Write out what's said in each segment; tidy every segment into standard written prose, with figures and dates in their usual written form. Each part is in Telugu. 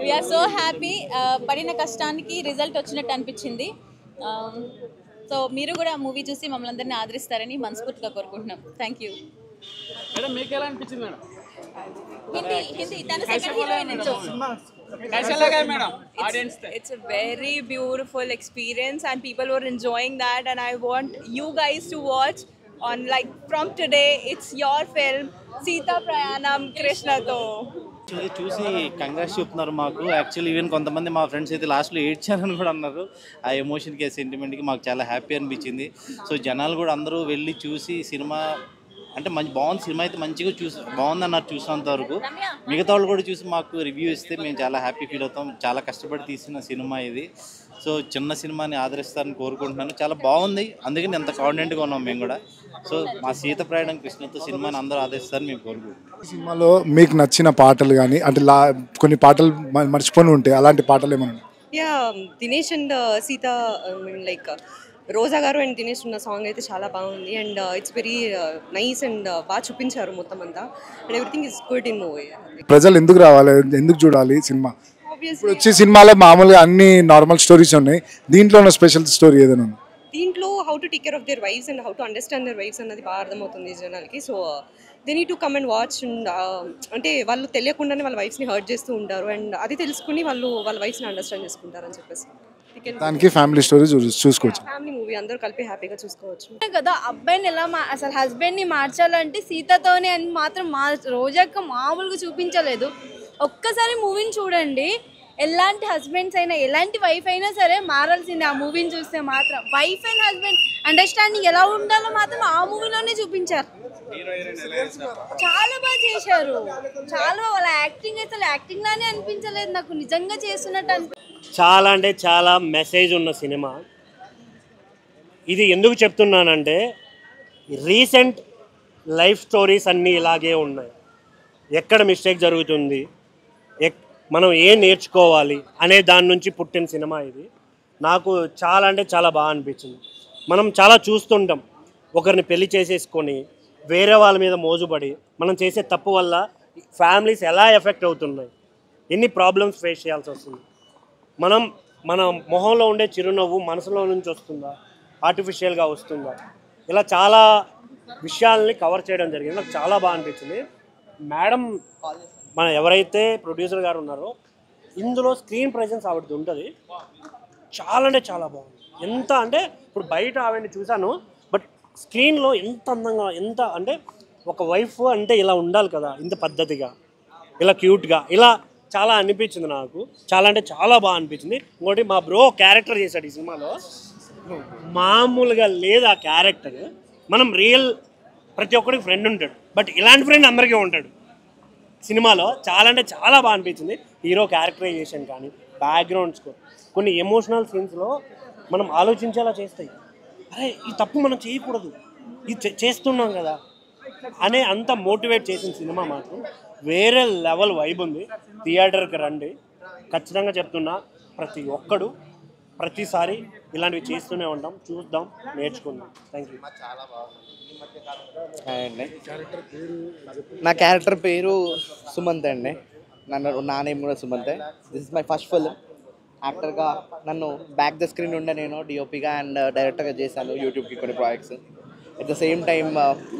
We are so happy. పడిన కష్టానికి రిజల్ట్ వచ్చినట్టు అనిపించింది. సో మీరు కూడా మూవీ చూసి మమ్మల్ని అందరినీ ఆదరిస్తారని మనస్ఫూర్తిగా కోరుకుంటున్నాం. Thank you. మేడం మీకు ఎలా అనిపించింది మేడం? హిందీ హిందీ తన సెకండ్ హీరోయిన్. कैसा लगा madam audience? It's a very beautiful experience and people were enjoying that, and I want you guys to watch on, like, from today it's your film Sita Prayanam Krishna to. చూసి కంగ్రాట్స్ చెప్తున్నారు మాకు. యాక్చువల్లీ ఈవెన్ కొంతమంది మా ఫ్రెండ్స్ అయితే లాస్ట్లో ఏడ్చారని కూడా అన్నారు. ఆ ఎమోషన్కి ఆ సెంటిమెంట్కి మాకు చాలా హ్యాపీ అనిపించింది. సో జనాలు కూడా అందరూ వెళ్ళి చూసి సినిమా అంటే మంచి బాగుంది, సినిమా అయితే మంచిగా బాగుందన్నారు చూసినంత వరకు. మిగతా వాళ్ళు కూడా చూసి మాకు రివ్యూ ఇస్తే మేము చాలా హ్యాపీ ఫీల్ అవుతాం. చాలా కష్టపడి తీసిన సినిమా ఇది. సో చిన్న సినిమాని ఆదరిస్తారని కోరుకుంటున్నాను. చాలా బాగుంది, అందుకని ఎంత కాన్ఫిడెంట్గా ఉన్నాం మేము కూడా. సో మా సీత ప్రయాణం కృష్ణతో సినిమాని అందరూ ఆదరిస్తారని మేము కోరుకుంటున్నాం. ఈ సినిమాలో మీకు నచ్చిన పాటలు కానీ అంటే కొన్ని పాటలు మర్చిపోయి ఉంటాయి, అలాంటి పాటలు ఏమన్నా? Yeah, Dinesh and Sita, like Roja garu and Dinesh ఉన్న సాంగ్ అయితే చాలా బాగుంది. And it's very nice and బాగా చూపించారు మొత్తం అంతా. And everything is good in movie. ప్రజలు ఎందుకు రావాలి, ఎందుకు చూడాలి సినిమా? ఇప్పుడు ఆబ్వియస్లీ వచ్చే సినిమాలో మామూలుగా అన్ని నార్మల్ స్టోరీస్ ఉన్నాయి, దీంట్లో ఉన్న స్పెషల్ స్టోరీ ఏదైనా ఉందా? దీంట్లో how to take care of their wives and how to understand their wives అన్నది బాగా అర్థమవుతుంది జనాలకి. So they need to come and watch. అంటే వాళ్ళు తెలియకుండానే వాళ్ళ వైఫ్స్ని హర్ట్ చేస్తూ ఉంటారు, అండ్ అది తెలుసుకుని వాళ్ళు వాళ్ళ వైఫ్స్ని అండర్స్టాండ్ చేసుకుంటారు అని చెప్పేసి దానికి ఫ్యామిలీ స్టోరీ చూసుకోవచ్చు. ఫ్యామిలీ మూవీ అందరూ కలిపి హ్యాపీగా చూసుకోవచ్చు కదా. అబ్బాయిని ఎలా అసలు హస్బెండ్ని మార్చాలంటే సీతతోనే అని మాత్రం రోజాక్క మామూలుగా చూపించలేదు. ఒక్కసారి మూవీని చూడండి, ఎలాంటి హస్బెండ్స్ అయినా ఎలాంటి వైఫ్ అయినా సరే మారాల్సిందే. ఆ మూవీని చూస్తే మాత్రం వైఫ్ అండ్ హస్బెండ్ అండర్స్టాండింగ్ ఎలా ఉండాలో మాత్రం ఆ మూవీలోనే చూపించారు. చాలా బాగా చేశారు. చాలా వాళ్ళ యాక్టింగ్ అసలు యాక్టింగ్ లానే అనిపించలేదు నాకు, నిజంగా చేస్తున్నట్టు చాలా అంటే చాలా మెసేజ్ ఉన్న సినిమా ఇది. ఎందుకు చెప్తున్నానంటే రీసెంట్ లైఫ్ స్టోరీస్ అన్నీ ఇలాగే ఉన్నాయి. ఎక్కడ మిస్టేక్ జరుగుతుంది, మనం ఏం నేర్చుకోవాలి అనే దాని నుంచి పుట్టిన సినిమా ఇది. నాకు చాలా అంటే చాలా బాగా అనిపించింది. మనం చాలా చూస్తుంటాం, ఒకరిని పెళ్లి చేసేసుకొని వేరే వాళ్ళ మీద మోజుపడి మనం చేసే తప్పు వల్ల ఫ్యామిలీస్ ఎలా ఎఫెక్ట్ అవుతున్నాయి, ఎన్ని ప్రాబ్లమ్స్ ఫేస్ చేయాల్సి వస్తుంది. మన మొహంలో ఉండే చిరునవ్వు మనసులో నుంచి వస్తుందా, ఆర్టిఫిషియల్గా వస్తుందా, ఇలా చాలా విషయాల్ని కవర్ చేయడం జరిగింది. నాకు చాలా బాగా అనిపించింది. మేడం మన ఎవరైతే ప్రొడ్యూసర్ గారు ఉన్నారో ఇందులో స్క్రీన్ ప్రెజెన్స్ ఆవిడది ఉంటుంది. చాలా అంటే చాలా బాగుంది. ఎంత అంటే ఇప్పుడు బయట ఆవిడని చూశాను, బట్ స్క్రీన్లో ఎంత అందంగా, ఎంత అంటే ఒక వైఫ్ అంటే ఇలా ఉండాలి కదా, ఇంత పద్ధతిగా, ఇలా క్యూట్గా, ఇలా చాలా అనిపించింది నాకు. చాలా అంటే చాలా బాగా అనిపించింది. ఇంకోటి మా బ్రో క్యారెక్టర్ చేశాడు ఈ సినిమాలో, మామూలుగా లేదు ఆ క్యారెక్టర్. మనం రియల్ ప్రతి ఒక్కరికి ఫ్రెండ్ ఉంటాడు, బట్ ఇలాంటి ఫ్రెండ్ అందరికీ ఉంటాడు సినిమాలో. చాలా అంటే చాలా బాగా అనిపించింది. హీరో క్యారెక్టరైజేషన్ కానీ, బ్యాక్గ్రౌండ్ స్కోర్, కొన్ని ఎమోషనల్ సీన్స్లో మనం ఆలోచించేలా చేస్తాయి. అరే ఈ తప్పు మనం చేయకూడదు, ఇది చేస్తున్నాం కదా అనే అంత మోటివేట్ చేసిన సినిమా మాత్రం వేరే లెవెల్ వైబ్ ఉంది. థియేటర్కి రండి, ఖచ్చితంగా చెప్తున్నా. ప్రతి ఒక్కడు ప్రతిసారి ఇలాంటివి చేస్తూనే ఉంటాం, చూద్దాం, నేర్చుకుందాం. Thank you. నా క్యారెక్టర్ పేరు సుమంత్ అండి. నా నేమ్ కూడా సుమంతే. This is my first film. యాక్టర్గా నన్ను బ్యాక్ ద స్క్రీన్ ఉండే నేను డిఓపిగా అండ్ డైరెక్టర్గా చేశాను యూట్యూబ్కి కొన్ని projects. At the same time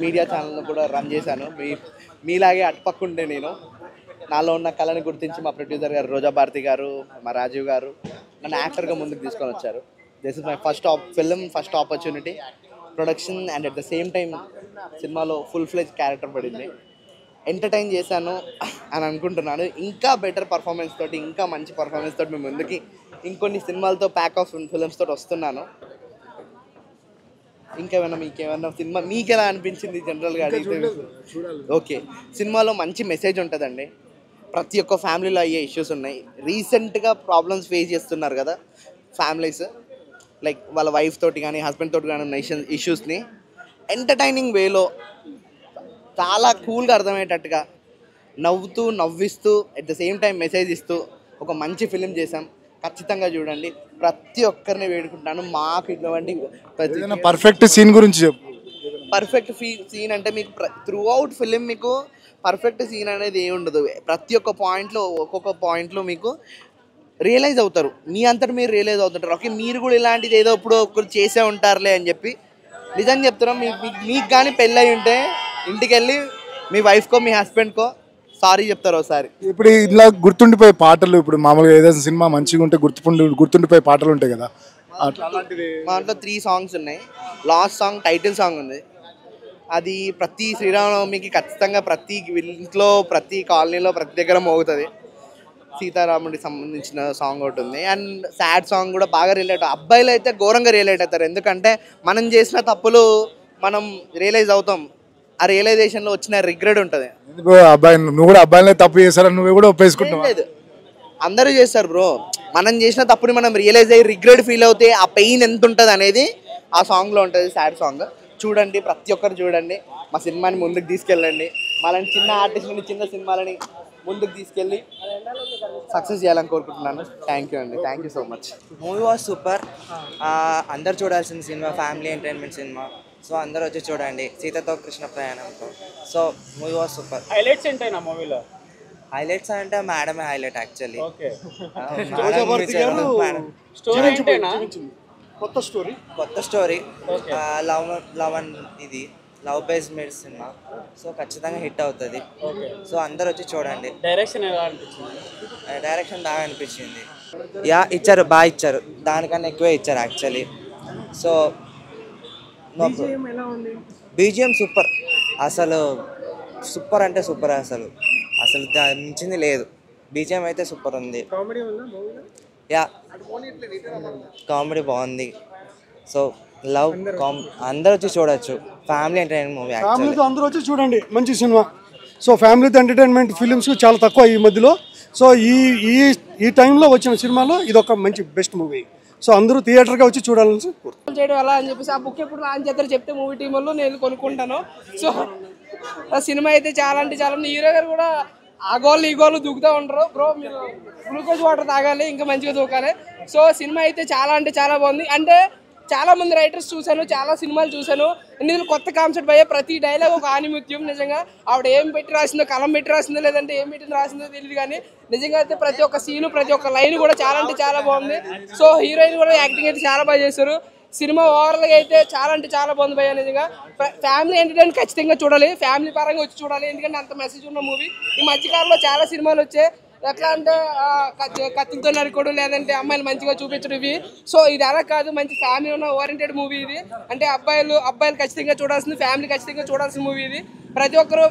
media ఛానల్ను కూడా రన్ చేశాను. మీలాగే అటుపక్కుండే నేను నాలో ఉన్న కళని గుర్తించి మా ప్రొడ్యూసర్ గారు రోజా భారతి గారు, మా రాజీవ్ గారు నన్ను యాక్టర్గా ముందుకు తీసుకొని వచ్చారు. This is my first film, first opportunity, production and at the same time సినిమాలో ఫుల్ ఫ్లెజ్ క్యారెక్టర్ పడింది. ఎంటర్టైన్ చేశాను అని అనుకుంటున్నాను. ఇంకా బెటర్ పర్ఫార్మెన్స్ తోటి, ఇంకా మంచి పర్ఫార్మెన్స్ తోటి మేము ముందుకి ఇంకొన్ని సినిమాలతో ప్యాక్ ఆఫ్ ఫిల్మ్స్ తోటి వస్తున్నాను. మీకేమన్నా సినిమా మీకు ఎలా అనిపించింది జనరల్గా అడిగితే? ఓకే, సినిమాలో మంచి మెసేజ్ ఉంటుందండి. ప్రతి ఒక్క ఫ్యామిలీలో అయ్యే ఇష్యూస్ ఉన్నాయి. రీసెంట్గా ప్రాబ్లమ్స్ ఫేస్ చేస్తున్నారు కదా ఫ్యామిలీస్, లైక్ వాళ్ళ వైఫ్ తోటి కానీ హస్బెండ్ తోటి కానీ ఉన్న ఇష్యూస్ని ఎంటర్టైనింగ్ వేలో చాలా కూల్గా అర్థమయ్యేటట్టుగా నవ్వుతూ నవ్విస్తూ at the same time message ఇస్తూ ఒక మంచి ఫిలిం చేసాం. ఖచ్చితంగా చూడండి. ప్రతి ఒక్కరిని వేడుకుంటున్నాను. మాకు ఇటువంటి పర్ఫెక్ట్ సీన్ గురించి చెప్పు. పర్ఫెక్ట్ సీన్ అంటే మీకు త్రూ అవుట్ ఫిలిం మీకు పర్ఫెక్ట్ సీన్ అనేది ఏమి ఉండదు. ప్రతి ఒక్క పాయింట్లో ఒక్కొక్క పాయింట్లో మీకు రియలైజ్ అవుతారు, మీ అంతటి మీరు రియలైజ్ అవుతుంటారు. ఓకే మీరు కూడా ఇలాంటిది ఏదో ఇప్పుడు ఒకరు చేసే ఉంటారులే అని చెప్పి. నిజంగా చెప్తున్నాం, మీకు కానీ పెళ్ళి అయి ఉంటే ఇంటికి వెళ్ళి మీ వైఫ్కో మీ హస్బెండ్కో సారీ చెప్తారు ఒకసారి. ఇప్పుడు ఇలా గుర్తుండిపోయే పాటలు, ఇప్పుడు మామూలుగా ఏదైనా సినిమా మంచిగా ఉంటే గుర్తుండిపోయే పాటలు ఉంటాయి కదా, అలాంటిది మా దాంట్లో 3 సాంగ్స్ ఉన్నాయి. లాస్ట్ సాంగ్ టైటిల్ సాంగ్ ఉంది, అది ప్రతి శ్రీరామనవమికి ఖచ్చితంగా ప్రతి ఇంట్లో ప్రతి కాలనీలో ప్రతి దగ్గర మోగుతుంది. సీతారాముడికి సంబంధించిన సాంగ్ ఒకటి ఉంది. అండ్ సాడ్ సాంగ్ కూడా బాగా రిలేట్, అబ్బాయిలు అయితే ఘోరంగా రిలేట్ అవుతారు. ఎందుకంటే మనం చేసిన తప్పులు మనం రియలైజ్ అవుతాం, ఆ రియలైజేషన్లో వచ్చిన రిగ్రెట్ ఉంటుంది. అబ్బాయి నువ్వు కూడా అబ్బాయిలే తప్పు చేశారని నువ్వు కూడా ఉపయోగించుకుంటావు. లేదు, అందరూ చేస్తారు బ్రో. మనం చేసిన తప్పుని మనం రియలైజ్ అయ్యి రిగ్రెట్ ఫీల్ అవుతే ఆ పెయిన్ ఎంత ఉంటుంది అనేది ఆ సాంగ్లో ఉంటుంది. సాడ్ సాంగ్ చూడండి, ప్రతి ఒక్కరు చూడండి, మా సినిమాని ముందుకు తీసుకెళ్ళండి. మాలాంటి చిన్న ఆర్టిస్టులని చిన్న సినిమాలని ముందుకు తీసుకెళ్ళి సక్సెస్ చేయాలని కోరుకుంటున్నాను. థ్యాంక్ యూ అండి, thank you so much. Movie was super. అందరు చూడాల్సిన సినిమా, ఫ్యామిలీ ఎంటర్టైన్మెంట్ సినిమా. సో అందరూ వచ్చి చూడండి, సీతతో కృష్ణ ప్రయాణంతో. So movie was super. Highlights ఏంటైనా మూవీలో? హైలైట్స్ అంటే మేడమే హైలైట్ యాక్చువల్లీ. కొత్త స్టోరీ, ఇది లవ్ బేస్డ్ మేడ్ సినిమా. సో ఖచ్చితంగా హిట్ అవుతుంది. సో అందరు వచ్చి చూడండి. డైరెక్షన్ బాగా అనిపించింది. ఇచ్చారు, బాగా ఇచ్చారు, దానికన్నా ఎక్కువే ఇచ్చారు యాక్చువల్లీ. సో బీజిఎం సూపర్, అసలు సూపర్ అంటే సూపర్, అసలు దాని మించింది లేదు. బీజిఎం అయితే సూపర్ ఉంది. కామెడీ బాగుంది. సో లవ్ అందరూ వచ్చి చూడొచ్చు, ఫ్యామిలీ ఎంటర్టైన్మెంట్ మూవీ. ఫ్యామిలీతో అందరూ వచ్చి చూడండి, మంచి సినిమా. సో ఫ్యామిలీతో ఎంటర్టైన్మెంట్ ఫిలిమ్స్ చాలా తక్కువ ఈ మధ్యలో. సో ఈ టైంలో వచ్చిన సినిమాలో ఇది ఒక మంచి బెస్ట్ మూవీ. సో అందరూ థియేటర్గా వచ్చి చూడాలని చేయడం ఎలా అని చెప్పేసి ఆ బుక్ ఎప్పుడు లాంచ్ చేస్తారు చెప్తే మూవీ టీం వాళ్ళు నేను కొనుక్కుంటాను. సో ఆ సినిమా అయితే చాలా అంటే చాలా, హీరో గారు కూడా ఆ గోళ్ళు ఈ గోళ్ళు దూకుతూ ఉంటారు. బ్రో మీరు గ్లూకోజ్ వాటర్ తాగాలి, ఇంకా మంచిగా దూకాలి. సో సినిమా అయితే చాలా అంటే చాలా బాగుంది. అంటే చాలా మంది రైటర్స్ చూశాను, చాలా సినిమాలు చూశాను, ఇందులో కొత్త కాన్సెప్ట్ అయ్యే ప్రతి డైలాగ్ ఒక ఆనిముత్యం. నిజంగా ఆవిడ ఏం పెట్టి రాసిందో, కలం పెట్టి రాసిందో లేదంటే ఏం పెట్టి రాసిందో తెలియదు, కానీ నిజంగా అయితే ప్రతి ఒక్క సీను ప్రతి ఒక్క లైన్ కూడా చాలా అంటే చాలా బాగుంది. సో హీరోయిన్ కూడా యాక్టింగ్ అయితే చాలా బాగా చేశారు. సినిమా ఓవరాల్గా అయితే చాలా అంటే చాలా బాగుంది భయ్యా. నిజంగా ఫ్యామిలీ ఎంటర్టైన్మెంట్ ఖచ్చితంగా చూడాలి, ఫ్యామిలీ పరంగా వచ్చి చూడాలి. ఎందుకంటే అంత మెసేజ్ ఉన్న మూవీ. ఈ మధ్యకాలంలో చాలా సినిమాలు వచ్చాయి, ఎట్లా అంటే కత్తులతో నరుకోడు లేదంటే అమ్మాయిలు మంచిగా చూపించడం ఇవి. సో ఇది అలా కాదు, మంచి ఫ్యామిలీ ఉన్న ఓరియంటెడ్ మూవీ ఇది. అంటే అబ్బాయిలు ఖచ్చితంగా చూడాల్సింది, ఫ్యామిలీ ఖచ్చితంగా చూడాల్సిన మూవీ ఇది. ప్రతి ఒక్కరు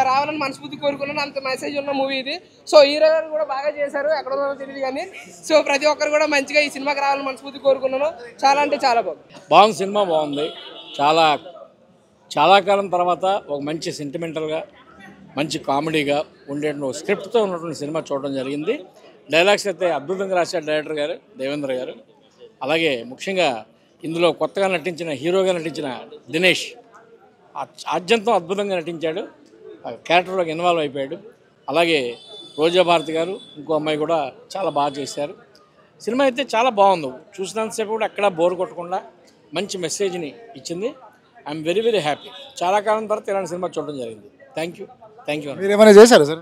రావాలని మనస్ఫూర్తి కోరుకున్నాను, అంత మెసేజ్ ఉన్న మూవీ ఇది. సో హీరో గారు కూడా బాగా చేశారు, ఎక్కడ ఉన్నారో తెలియదు కానీ. సో ప్రతి ఒక్కరు కూడా మంచిగా ఈ సినిమాకి రావాలని మనస్ఫూర్తి కోరుకున్నాను. చాలా అంటే చాలా బాగుంది సినిమా, బాగుంది. చాలా కాలం తర్వాత ఒక మంచి సెంటిమెంటల్గా మంచి కామెడీగా ఉండే స్క్రిప్ట్తో ఉన్నటువంటి సినిమా చూడడం జరిగింది. డైలాగ్స్ అయితే అద్భుతంగా రాశారు డైరెక్టర్ గారు, దేవేంద్ర గారు. అలాగే ముఖ్యంగా ఇందులో కొత్తగా నటించిన హీరోగా నటించిన దినేష్ ఆద్యంతం అద్భుతంగా నటించాడు, క్యారెక్టర్లోకి ఇన్వాల్వ్ అయిపోయాడు. అలాగే రోజా భారతి గారు ఇంకో అమ్మాయి కూడా చాలా బాగా చేశారు. సినిమా అయితే చాలా బాగుంది, చూసినంతసేపు కూడా ఎక్కడా బోర్ కొట్టకుండా మంచి మెసేజ్ని ఇచ్చింది. I'm very very happy. చాలా కాలం తర్వాత ఇలాంటి సినిమా చూడడం జరిగింది. Thank you. మీరు ఏమైనా చేశారా సార్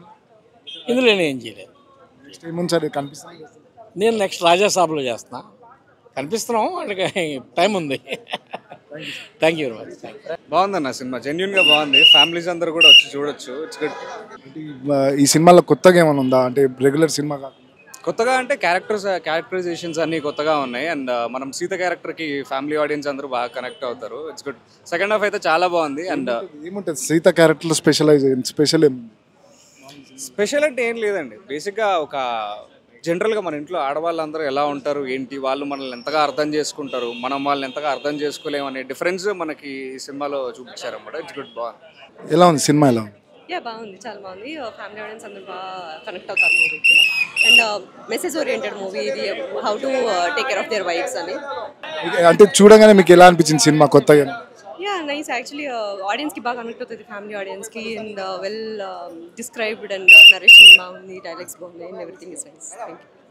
ఇందులో? నేను ఏం చేయలేదు. నేను నెక్స్ట్ రాజాసాబ్లో చేస్తున్నా, కనిపిస్తున్నాం, వాళ్ళకి టైం ఉంది. Thank you very much. బాగుందన్న సినిమా, జెన్యున్గా బాగుంది, ఫ్యామిలీస్ అందరూ కూడా వచ్చి చూడొచ్చు. It's good. ఈ సినిమాలో కొత్తగా ఏమైనా ఉందా, అంటే రెగ్యులర్ సినిమా కాకుండా కొత్తగా అంటే క్యారెక్టరైజేషన్స్ అన్నీ కొత్తగా ఉన్నాయి. అండ్ మనం సీత క్యారెక్టర్కి ఫ్యామిలీ ఆడియన్స్ అందరూ బాగా కనెక్ట్ అవుతారు. It's good. సెకండ్ హాఫ్ అయితే చాలా బాగుంది. అండ్ ఏముంటుంది సీత క్యారెక్టర్ స్పెషల్ అంటే ఏం లేదండి, బేసిక్గా ఒక జనరల్గా మన ఇంట్లో ఆడవాళ్ళందరూ ఎలా ఉంటారు ఏంటి, వాళ్ళు మనల్ని ఎంతగా అర్థం చేసుకుంటారు, మనం వాళ్ళని ఎంతగా అర్థం చేసుకోలేమనే డిఫరెన్స్ మనకి ఈ సినిమాలో చూపించారన్నమాట. It's good. బాగుంది. ఎలా ఉంది సినిమా? ఎలా ఉంది? బాగుంది, చాలా బాగుంది. ఫ్యామిలీ ఆడియన్స్ అందరూ బాగా కనెక్ట్ అవుతారు మూవీకి. అండ్ మెసేజ్ ఓరియంటెడ్ మూవీ ఇది, how to take care of their wives అని. అంటే చూడగానే మీకు ఎలా అనిపించింది సినిమా కొత్తగా? నైస్, యాక్చువల్లీ ఆడియన్స్కి బాగా కనెక్ట్ అవుతుంది, ఫ్యామిలీ ఆడియన్స్కి. And well described and narration బాగుంది, డైలాగ్స్ బాగున్నాయి, and everything is nice. Thank you.